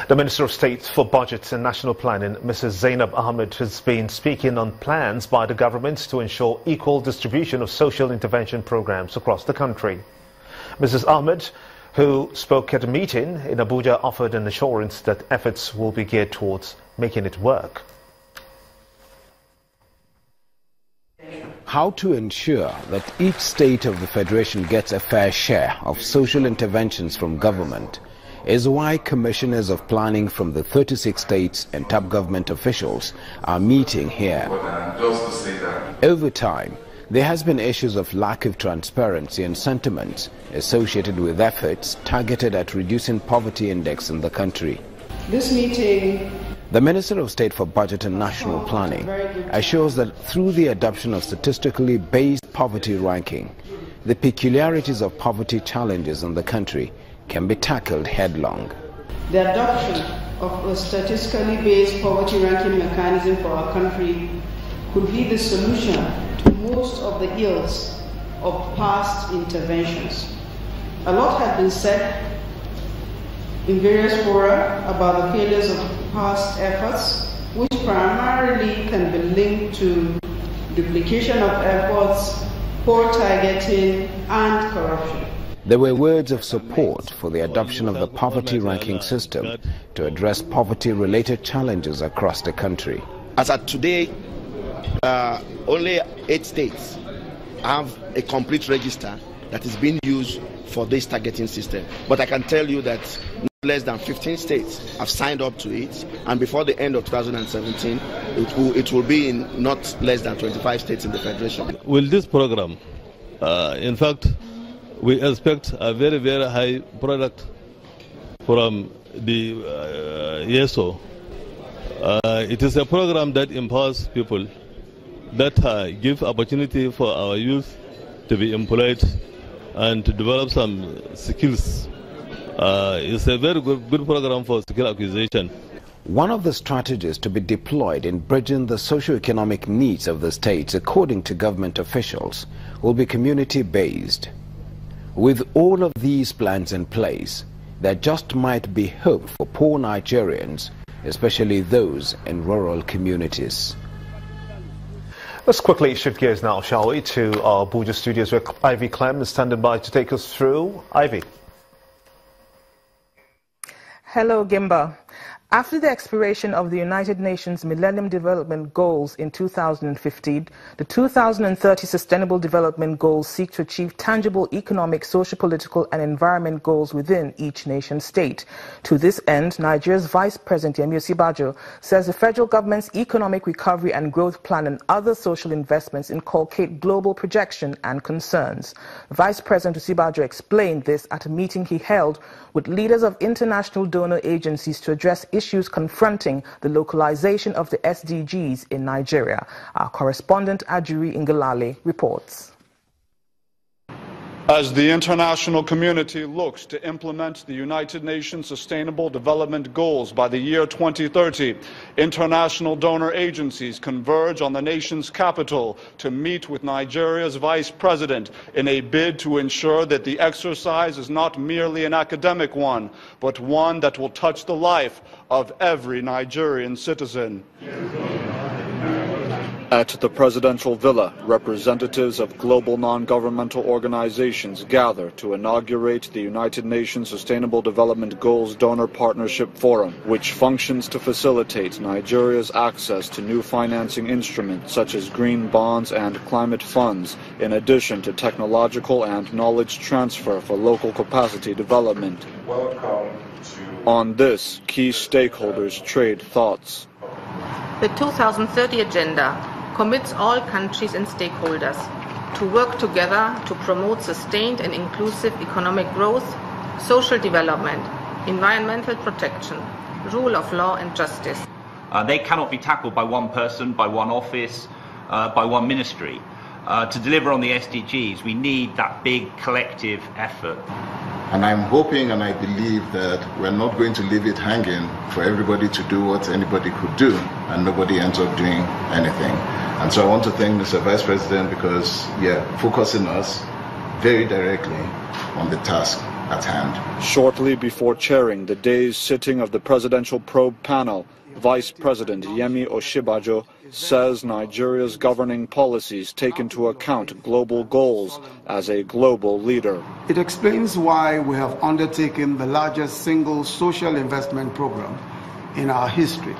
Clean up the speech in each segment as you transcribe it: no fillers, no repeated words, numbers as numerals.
The Minister of State for Budget and National Planning, Mrs. Zainab Ahmed, has been speaking on plans by the government to ensure equal distribution of social intervention programs across the country. Mrs. Ahmed, who spoke at a meeting in Abuja, offered an assurance that efforts will be geared towards making it work. How to ensure that each state of the Federation gets a fair share of social interventions from government is why commissioners of planning from the 36 states and top government officials are meeting here. Over time, there has been issues of lack of transparency and sentiments associated with efforts targeted at reducing poverty index in the country. This meeting, the Minister of State for Budget and National Planning assures that through the adoption of statistically based poverty ranking, the peculiarities of poverty challenges in the country can be tackled headlong. The adoption of a statistically based poverty ranking mechanism for our country could be the solution to most of the ills of past interventions. A lot has been said in various fora about the failures of past efforts, which primarily can be linked to duplication of efforts, poor targeting, and corruption. There were words of support for the adoption of the poverty ranking system to address poverty-related challenges across the country. As of today, only 8 states have a complete register that is being used for this targeting system. But I can tell you that less than 15 states have signed up to it, and before the end of 2017, it will be in not less than 25 states in the Federation. With this program, in fact, we expect a very, very high product from the ESO. It is a program that empowers people, that give opportunity for our youth to be employed and to develop some skills. It's a very good program for skill acquisition. One of the strategies to be deployed in bridging the socio-economic needs of the states, according to government officials, will be community-based. With all of these plans in place, there just might be hope for poor Nigerians, especially those in rural communities. Let's quickly shift gears now, shall we, to our Abuja studios where Ivy Clem is standing by to take us through. Ivy. Hello, Gimba. After the expiration of the United Nations Millennium Development Goals in 2015, the 2030 Sustainable Development Goals seek to achieve tangible economic, socio-political and environment goals within each nation state. To this end, Nigeria's Vice President Yemi Osinbajo says the federal government's economic recovery and growth plan and other social investments inculcate global projection and concerns. Vice President Osinbajo explained this at a meeting he held with leaders of international donor agencies to address issues confronting the localization of the SDGs in Nigeria. Our correspondent Ajuri Ngalale reports. As the international community looks to implement the United Nations Sustainable Development Goals by the year 2030, international donor agencies converge on the nation's capital to meet with Nigeria's Vice President in a bid to ensure that the exercise is not merely an academic one, but one that will touch the life of every Nigerian citizen. At the presidential villa, representatives of global non-governmental organizations gather to inaugurate the United Nations Sustainable Development Goals Donor Partnership Forum, which functions to facilitate Nigeria's access to new financing instruments such as green bonds and climate funds, in addition to technological and knowledge transfer for local capacity development. On this, key stakeholders trade thoughts. The 2030 Agenda commits all countries and stakeholders to work together to promote sustained and inclusive economic growth, social development, environmental protection, rule of law and justice. They cannot be tackled by one person, by one office, by one ministry. To deliver on the SDGs, we need that big collective effort. And I'm hoping and I believe that we're not going to leave it hanging for everybody to do what anybody could do and nobody ends up doing anything. And so I want to thank Mr. Vice President because, focusing us very directly on the task at hand. Shortly before chairing the day's sitting of the Presidential Probe Panel, Vice President Yemi Osinbajo says Nigeria's governing policies take into account global goals as a global leader. It explains why we have undertaken the largest single social investment program in our history,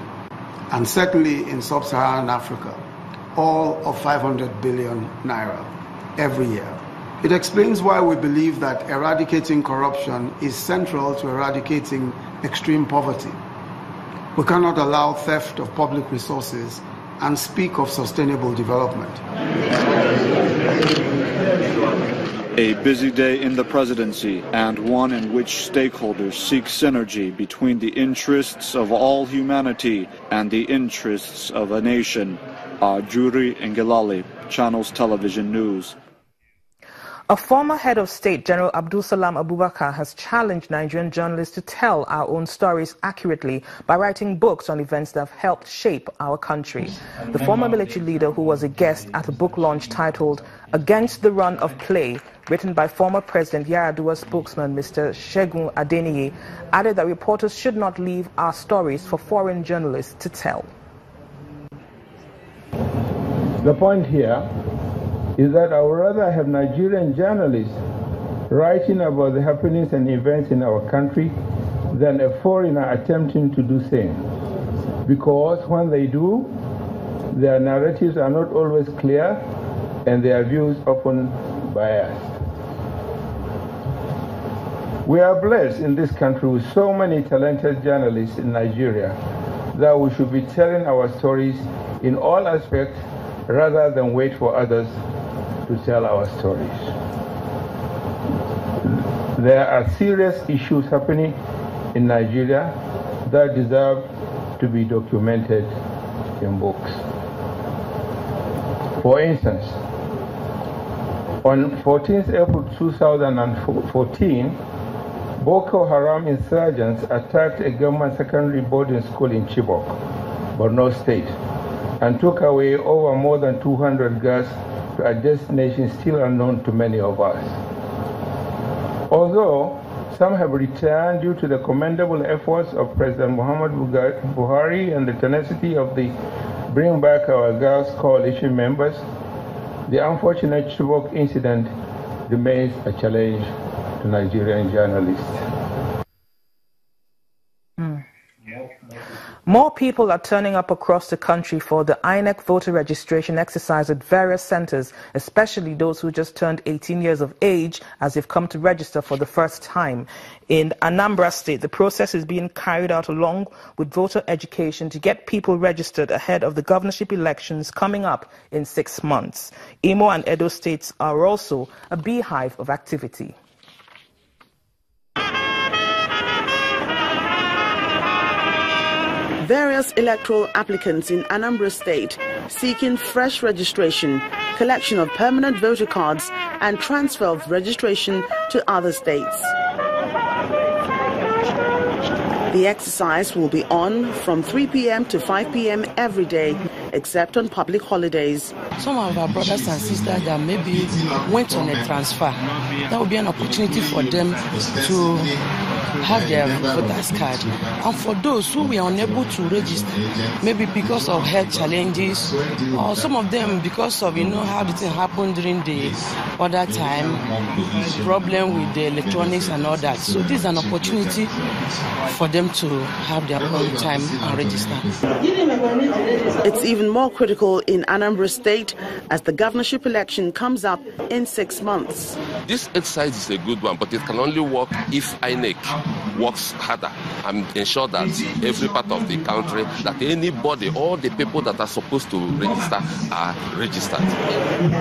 and secondly in sub-Saharan Africa, all of 500 billion naira every year. It explains why we believe that eradicating corruption is central to eradicating extreme poverty. We cannot allow theft of public resources and speak of sustainable development. A busy day in the presidency, and one in which stakeholders seek synergy between the interests of all humanity and the interests of a nation. Juri Ngelale, Channels Television News. A former head of state, General Abdul Salam Abubakar, has challenged Nigerian journalists to tell our own stories accurately by writing books on events that have helped shape our country. The former military leader, who was a guest at a book launch titled Against the Run of Play, written by former President Yar'Adua's spokesman, Mr. Segun Adeniyi, added that reporters should not leave our stories for foreign journalists to tell. The point here is that I would rather have Nigerian journalists writing about the happenings and events in our country than a foreigner attempting to do same. Because when they do, their narratives are not always clear and their views often biased. We are blessed in this country with so many talented journalists in Nigeria that we should be telling our stories in all aspects rather than wait for others to tell our stories. There are serious issues happening in Nigeria that deserve to be documented in books. For instance, on 14th April 2014, Boko Haram insurgents attacked a government secondary boarding school in Chibok, Borno State, and took away over more than 200 girls to a destination still unknown to many of us. Although some have returned due to the commendable efforts of President Muhammad Buhari and the tenacity of the Bring Back Our Girls coalition members, the unfortunate Chibok incident remains a challenge to Nigerian journalists. More people are turning up across the country for the INEC voter registration exercise at various centers, especially those who just turned 18 years of age as they've come to register for the first time. In Anambra State, the process is being carried out along with voter education to get people registered ahead of the governorship elections coming up in 6 months. Imo and Edo states are also a beehive of activity. Various electoral applicants in Anambra State seeking fresh registration, collection of permanent voter cards and transfer of registration to other states. The exercise will be on from 3 p.m. to 5 p.m. every day, except on public holidays. Some of our brothers and sisters that maybe went on a transfer, that will be an opportunity for them to have their voter's card. And for those who were unable to register, maybe because of health challenges, or some of them because of, how the thing happened during the other time, problem with the electronics and all that. So this is an opportunity for them to have their own time and register. It's even more critical in Anambra State as the governorship election comes up in 6 months. This exercise is a good one, but it can only work if INEC works harder and ensure that every part of the country, that anybody, all the people that are supposed to register are registered.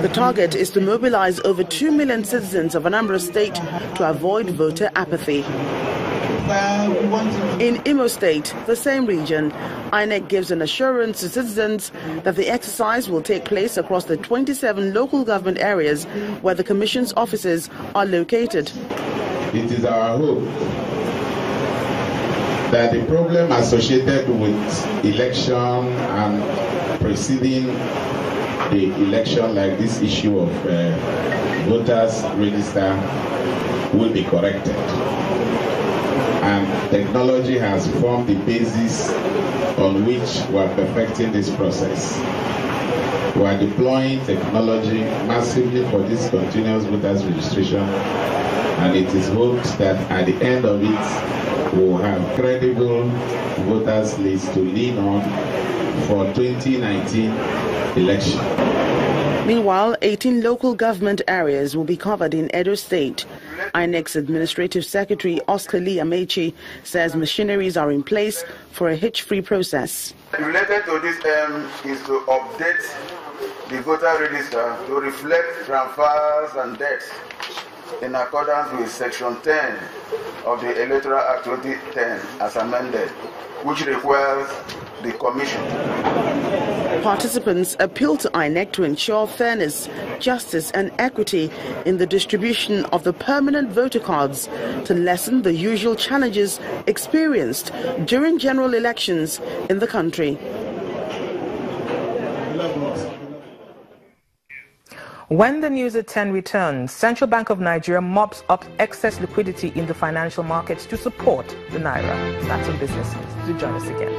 The target is to mobilize over 2 million citizens of Anambra State to avoid voter apathy. In Imo State, the same region, INEC gives an assurance to citizens that the exercise will take place across the 27 local government areas where the Commission's offices are located. It is our hope that the problem associated with election and preceding the election, like this issue of voters register, will be corrected. And technology has formed the basis on which we are perfecting this process. We are deploying technology massively for this continuous voters registration, and it is hoped that at the end of it, we will have credible voters list to lean on for 2019 election. Meanwhile, 18 local government areas will be covered in Edo State. INEC's Administrative Secretary Oscar Lee Amechi says machineries are in place for a hitch-free process. Related to this is to update the voter register to reflect transfers and deaths in accordance with Section 10 of the Electoral Act 2010 as amended, which requires the Commission. Participants appeal to INEC to ensure fairness, justice and equity in the distribution of the permanent voter cards to lessen the usual challenges experienced during general elections in the country. When the news at 10 returns, Central Bank of Nigeria mops up excess liquidity in the financial markets to support the Naira. That's on Business News. Do join us again.